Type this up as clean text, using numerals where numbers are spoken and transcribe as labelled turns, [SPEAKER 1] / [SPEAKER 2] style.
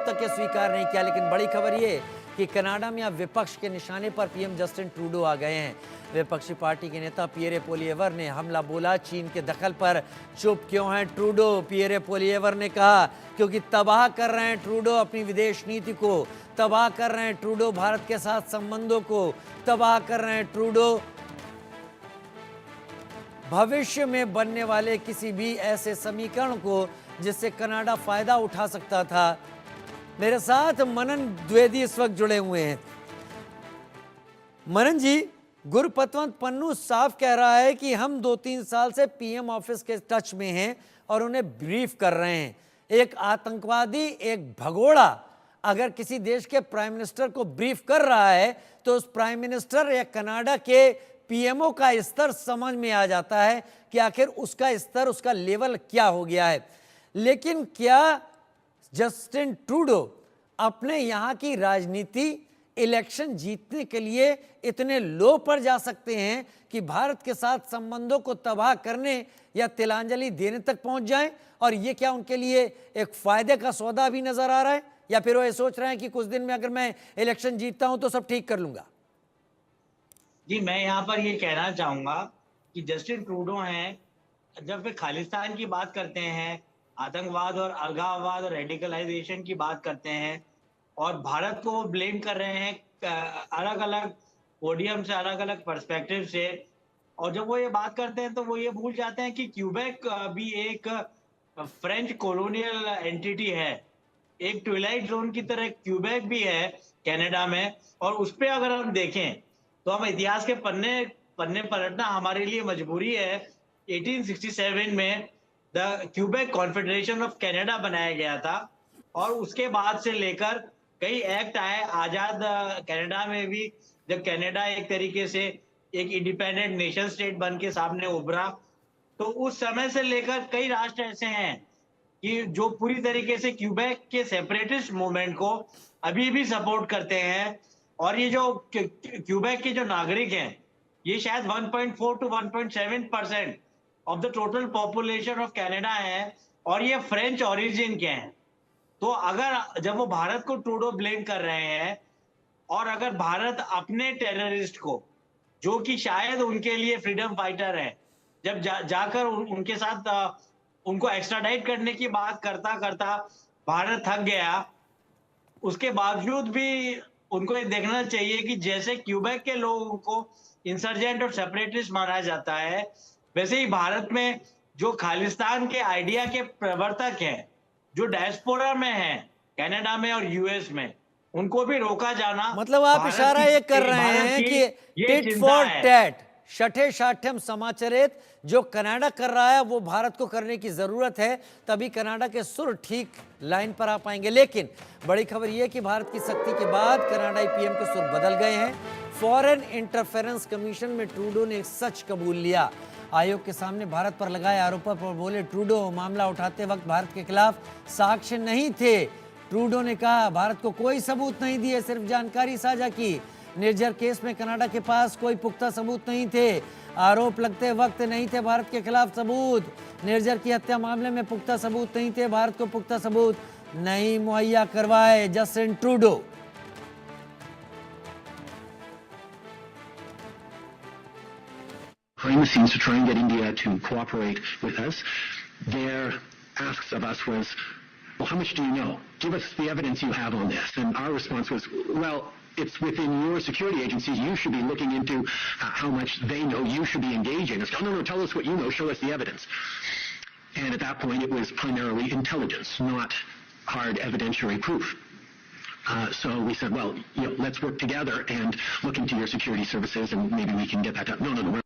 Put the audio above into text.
[SPEAKER 1] तक ये स्वीकार नहीं किया। लेकिन बड़ी खबर ये कि कनाडा में अब विपक्ष के निशाने पर पीएम जस्टिन ट्रूडो आ गए हैं। विपक्षी पार्टी के नेता पियरे पोलिएवर ने हमला बोला, चीन के दखल पर चुप क्यों हैं ट्रूडो। पियरे पोलिएवर ने कहा क्योंकि तबाह कर रहे हैं ट्रूडो अपनी विदेश नीति को, तबाह कर रहे हैं ट्रूडो भारत के साथ संबंधों को, तबाह कर रहे हैं ट्रूडो भविष्य में बनने वाले किसी भी ऐसे समीकरण को जिससे कनाडा फायदा उठा सकता था। मेरे साथ मनन द्विवेदी इस वक्त जुड़े हुए हैं। मनन जी, गुरपतवंत पन्नू साफ कह रहा है कि हम 2-3 साल से पीएम ऑफिस के टच में हैं और उन्हें ब्रीफ कर रहे हैं। एक आतंकवादी, एक भगोड़ा अगर किसी देश के प्राइम मिनिस्टर को ब्रीफ कर रहा है तो उस प्राइम मिनिस्टर या कनाडा के पीएमओ का स्तर समझ में आ जाता है कि आखिर उसका स्तर, उसका लेवल क्या हो गया है। लेकिन क्या जस्टिन ट्रूडो अपने यहाँ की राजनीति इलेक्शन जीतने के लिए इतने लो पर जा सकते हैं कि भारत के साथ संबंधों को तबाह करने या तिलांजलि देने तक पहुंच जाएं? और ये क्या उनके लिए एक फायदे का सौदा भी नजर आ रहा है, या फिर वो ये सोच रहे हैं कि कुछ दिन में अगर मैं इलेक्शन जीतता हूं तो सब ठीक कर लूंगा?
[SPEAKER 2] जी, मैं यहाँ पर ये कहना चाहूंगा कि जस्टिन ट्रूडो हैं, जब वे खालिस्तान की बात करते हैं, आतंकवाद और अलगाववाद और रेडिकलाइजेशन की बात करते हैं और भारत को ब्लेम कर रहे हैं अलग अलग पोडियम से, अलग अलग पर्सपेक्टिव से, और जब वो ये बात करते हैं तो वो ये भूल जाते हैं कि क्यूबेक भी एक फ्रेंच कॉलोनियल एंटिटी है। एक ट्विलाइट जोन की तरह क्यूबेक भी है कनाडा में, और उस पर अगर हम देखें तो हम इतिहास के पन्ने पलटना हमारे लिए मजबूरी है। 1867 में the Quebec confederation of Canada बनाया गया था और उसके बाद से लेकर कई एक्ट आए आजाद कनाडा में भी, जब कनाडा एक तरीके से एक इंडिपेंडेंट नेशन स्टेट बन के सामने उभरा, तो उस समय से लेकर कई राष्ट्र ऐसे हैं कि जो पूरी तरीके से क्यूबेक के सेपरेटिस्ट मूवमेंट को अभी भी सपोर्ट करते हैं। और ये जो क्यूबेक के जो नागरिक हैं, ये शायद 1.4 to 1.7% of the total population of Canada है और ये फ्रेंच ओरिजिन के हैं। तो अगर जब वो भारत को ट्रूडो ब्लेम कर रहे हैं और अगर भारत अपने टेररिस्ट को, जो कि शायद उनके लिए फ्रीडम फाइटर है, जब जाकर उनके साथ उनको एक्स्ट्राडाइट करने की बात करता करता भारत थक गया, उसके बावजूद भी उनको ये देखना चाहिए कि जैसे क्यूबेक के लोगों को इंसर्जेंट और सेपरेटिस्ट माना जाता है, वैसे ही भारत में जो खालिस्तान के आइडिया के प्रवर्तक हैं, जो डायस्पोरा में हैं, कनाडा में और यूएस में, उनको भी रोका जाना।
[SPEAKER 1] मतलब आप इशारा ये कर रहे हैं कि टिट फॉर टैट, शठे शाठ्यम समाचरित जो कनाडा कर रहा है वो भारत को करने की जरूरत है, तभी कनाडा के सुर ठीक लाइन पर आ पाएंगे। लेकिन बड़ी खबर यह कि भारत की सख्ती के बाद कनाडाई पीएम के सुर बदल गए हैं। फॉरेन इंटरफेरेंस कमीशन में ट्रूडो ने सच कबूल लिया। आयोग के सामने भारत पर लगाए आरोपों पर बोले ट्रूडो, मामला उठाते वक्त भारत के खिलाफ साक्ष्य नहीं थे। ट्रूडो ने कहा भारत को कोई सबूत नहीं दिए, सिर्फ जानकारी साझा की। निर्जर केस में कनाडा के पास कोई पुख्ता सबूत नहीं थे, आरोप लगते वक्त नहीं थे भारत के खिलाफ सबूत। निर्जर की हत्या मामले में पुख्ता सबूत नहीं थे, भारत को पुख्ता सबूत नहीं मुहैया करवाए Justin Trudeau.
[SPEAKER 3] Behind the scenes to try and get India to cooperate with us. Their asks of us was, well, how much do you know? Give us the evidence you have on this. And our response was, well, it's within your security agencies. You should be looking into how much they know. You should be engaging us. No, tell us what you know. Show us the evidence. And at that point, it was primarily intelligence, not hard evidentiary proof. So we said, well, let's work together and look into your security services and maybe we can get that done. No.